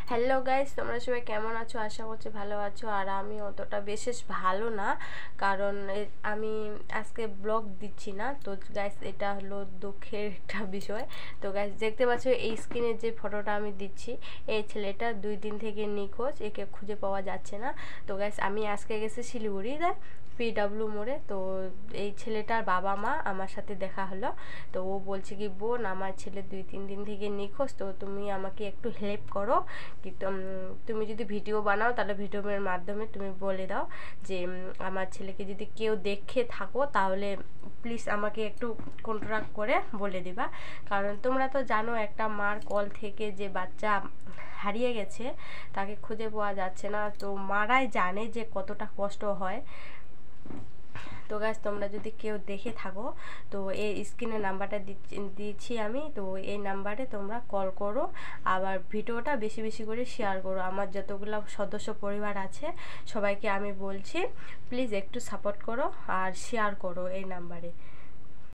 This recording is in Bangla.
হ্যালো গাইস, তোমরা সবাই কেমন আছো? আশা করছি ভালো আছো। আর আমি অতটা বিশেষ ভালো না, কারণ আমি আজকে ব্লগ দিচ্ছি না। তো গাইস, এটা হলো দুঃখের একটা বিষয়। তো গাইস, দেখতে পাচ্ছ এই স্ক্রিনে যে ফটোটা আমি দিচ্ছি, এই ছেলেটা 2 দিন থেকে নিখোঁজ, একে খুঁজে পাওয়া যাচ্ছে না। তো গাইস, আমি আজকে গেছি শিলিগুড়িতে PW মোড়ে। তো এই ছেলেটার বাবা মা আমার সাথে দেখা হলো। তো ও বলছে কি, বোন আমার ছেলে 2-3 দিন থেকে নিখোঁজ, তো তুমি আমাকে একটু হেল্প করো। কি তুমি যদি ভিডিও বানাও তাহলে ভিডিওর মাধ্যমে তুমি বলে দাও যে আমার ছেলেকে যদি কেউ দেখে থাকো তাহলে প্লিজ আমাকে একটু কন্ট্যাক্ট করে বলে দিবা। কারণ তোমরা তো জানো, একটা মার কল থেকে যে বাচ্চা হারিয়ে গেছে তাকে খুঁজে পাওয়া যাচ্ছে না, তো মারাই জানে যে কতটা কষ্ট হয়। তো গাইস, তোমরা যদি কেউ দেখে থাকো তো এই স্ক্রিনে নাম্বারটা দিচ্ছি আমি, তো এই নাম্বারে তোমরা কল করো। আবার ভিডিওটা বেশি বেশি করে শেয়ার করো। আমার যতগুলো সদস্য পরিবার আছে সবাইকে আমি বলছি, প্লিজ একটু সাপোর্ট করো আর শেয়ার করো এই নাম্বারে।